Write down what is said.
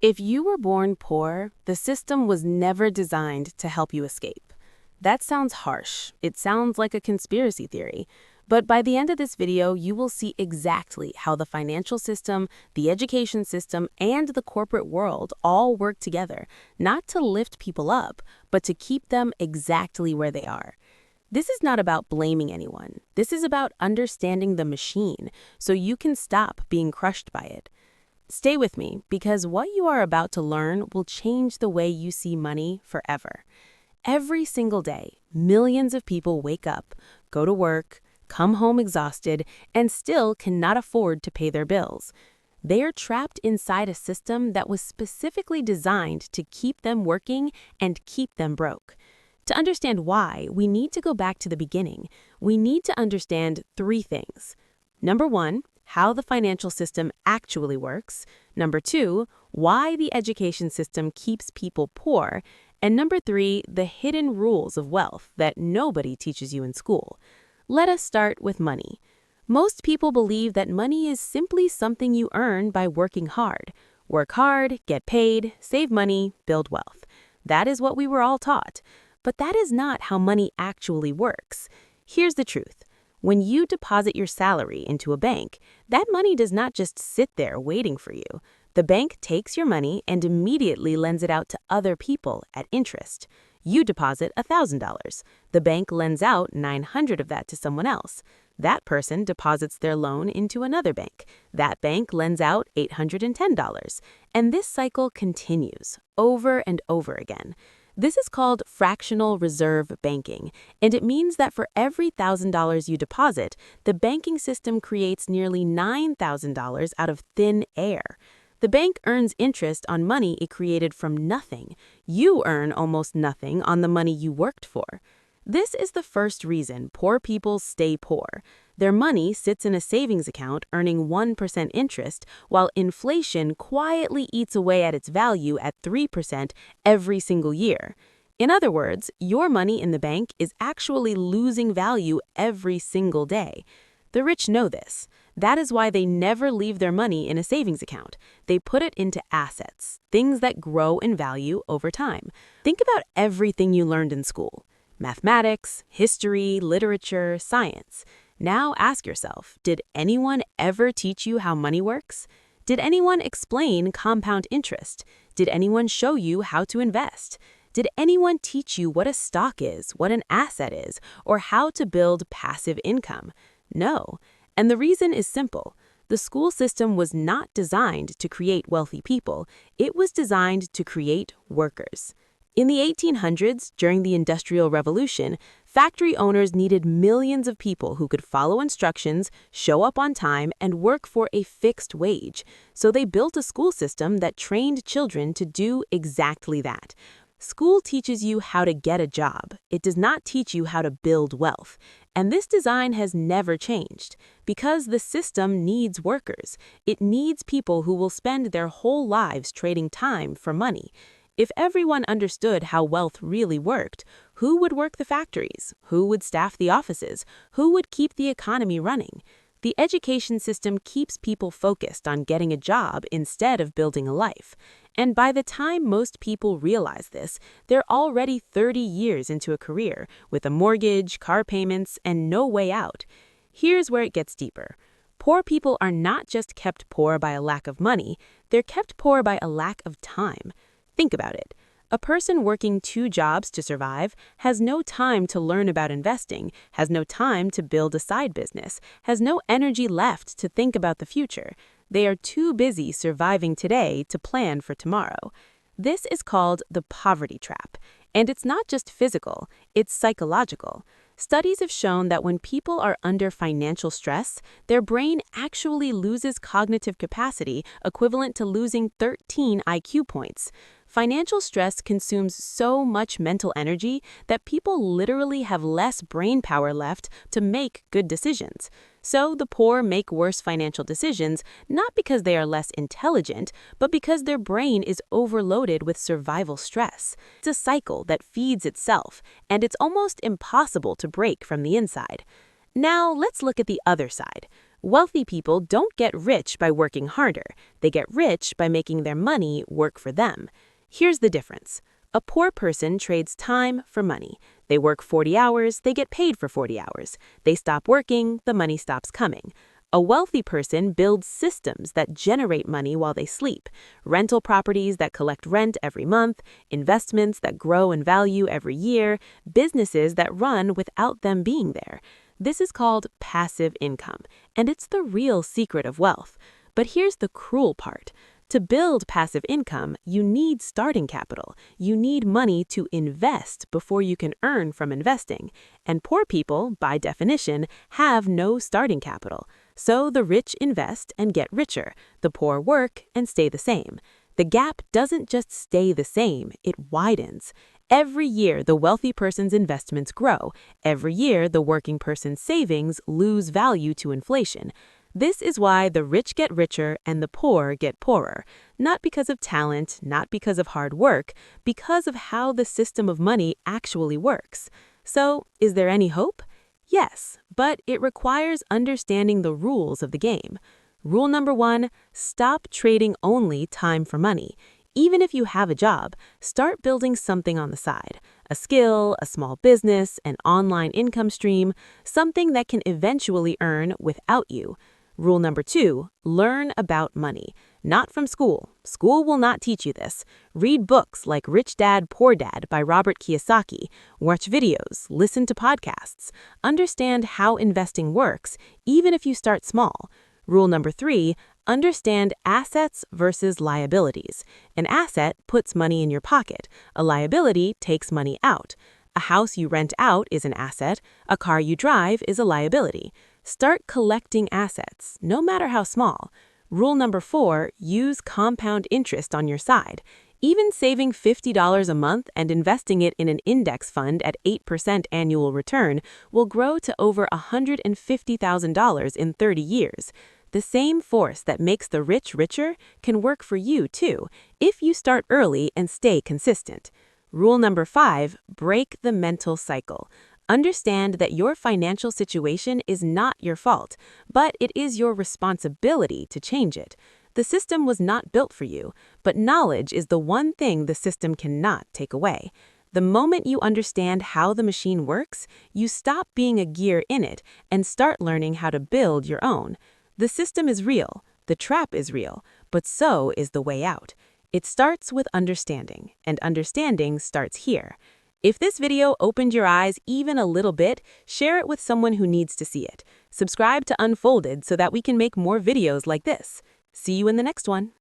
If you were born poor, the system was never designed to help you escape. That sounds harsh. It sounds like a conspiracy theory. But by the end of this video, you will see exactly how the financial system, the education system, and the corporate world all work together, not to lift people up, but to keep them exactly where they are. This is not about blaming anyone. This is about understanding the machine so you can stop being crushed by it. Stay with me, because what you are about to learn will change the way you see money forever. Every single day, millions of people wake up, go to work, come home exhausted, and still cannot afford to pay their bills. They are trapped inside a system that was specifically designed to keep them working and keep them broke. To understand why, we need to go back to the beginning. We need to understand three things. Number one, how the financial system actually works. Number two, why the education system keeps people poor. And number three, the hidden rules of wealth that nobody teaches you in school. Let us start with money. Most people believe that money is simply something you earn by working hard. Work hard, get paid, save money, build wealth. That is what we were all taught. But that is not how money actually works. Here's the truth. When you deposit your salary into a bank, that money does not just sit there waiting for you. The bank takes your money and immediately lends it out to other people at interest. You deposit $1,000. The bank lends out $900 of that to someone else. That person deposits their loan into another bank. That bank lends out $810. And this cycle continues over and over again. This is called fractional reserve banking, and it means that for every $1,000 you deposit, the banking system creates nearly $9,000 out of thin air. The bank earns interest on money it created from nothing. You earn almost nothing on the money you worked for. This is the first reason poor people stay poor. Their money sits in a savings account earning 1% interest, while inflation quietly eats away at its value at 3% every single year. In other words, your money in the bank is actually losing value every single day. The rich know this. That is why they never leave their money in a savings account. They put it into assets, things that grow in value over time. Think about everything you learned in school. Mathematics, history, literature, science. Now ask yourself, did anyone ever teach you how money works? Did anyone explain compound interest? Did anyone show you how to invest? Did anyone teach you what a stock is, what an asset is, or how to build passive income? No. And the reason is simple. The school system was not designed to create wealthy people. It was designed to create workers. In the 1800s, during the Industrial Revolution, factory owners needed millions of people who could follow instructions, show up on time, and work for a fixed wage. So they built a school system that trained children to do exactly that. School teaches you how to get a job. It does not teach you how to build wealth. And this design has never changed, because the system needs workers. It needs people who will spend their whole lives trading time for money. If everyone understood how wealth really worked, who would work the factories? Who would staff the offices? Who would keep the economy running? The education system keeps people focused on getting a job instead of building a life. And by the time most people realize this, they're already 30 years into a career with a mortgage, car payments, and no way out. Here's where it gets deeper. Poor people are not just kept poor by a lack of money, they're kept poor by a lack of time. Think about it. A person working 2 jobs to survive has no time to learn about investing, has no time to build a side business, has no energy left to think about the future. They are too busy surviving today to plan for tomorrow. This is called the poverty trap. And it's not just physical, it's psychological. Studies have shown that when people are under financial stress, their brain actually loses cognitive capacity equivalent to losing 13 IQ points. Financial stress consumes so much mental energy that people literally have less brain power left to make good decisions. So the poor make worse financial decisions, not because they are less intelligent, but because their brain is overloaded with survival stress. It's a cycle that feeds itself, and it's almost impossible to break from the inside. Now let's look at the other side. Wealthy people don't get rich by working harder. They get rich by making their money work for them. Here's the difference. A poor person trades time for money. They work 40 hours, they get paid for 40 hours. They stop working, the money stops coming. A wealthy person builds systems that generate money while they sleep, rental properties that collect rent every month, investments that grow in value every year, businesses that run without them being there. This is called passive income, and it's the real secret of wealth. But here's the cruel part. To build passive income, you need starting capital. You need money to invest before you can earn from investing. And poor people, by definition, have no starting capital. So the rich invest and get richer. The poor work and stay the same. The gap doesn't just stay the same, it widens. Every year, the wealthy person's investments grow. Every year, the working person's savings lose value to inflation. This is why the rich get richer and the poor get poorer. Not because of talent, not because of hard work, because of how the system of money actually works. So, is there any hope? Yes, but it requires understanding the rules of the game. Rule number 1, stop trading only time for money. Even if you have a job, start building something on the side. A skill, a small business, an online income stream, something that can eventually earn without you. Rule number 2, learn about money. Not from school. School will not teach you this. Read books like Rich Dad, Poor Dad by Robert Kiyosaki. Watch videos, listen to podcasts. Understand how investing works, even if you start small. Rule number 3, understand assets versus liabilities. An asset puts money in your pocket. A liability takes money out. A house you rent out is an asset. A car you drive is a liability. Start collecting assets, no matter how small. Rule number 4, use compound interest on your side. Even saving $50 a month and investing it in an index fund at 8% annual return will grow to over $150,000 in 30 years. The same force that makes the rich richer can work for you too, if you start early and stay consistent. Rule number 5, break the mental cycle. Understand that your financial situation is not your fault, but it is your responsibility to change it. The system was not built for you, but knowledge is the one thing the system cannot take away. The moment you understand how the machine works, you stop being a gear in it and start learning how to build your own. The system is real, the trap is real, but so is the way out. It starts with understanding, and understanding starts here. If this video opened your eyes even a little bit, share it with someone who needs to see it. Subscribe to Unfolded so that we can make more videos like this. See you in the next one.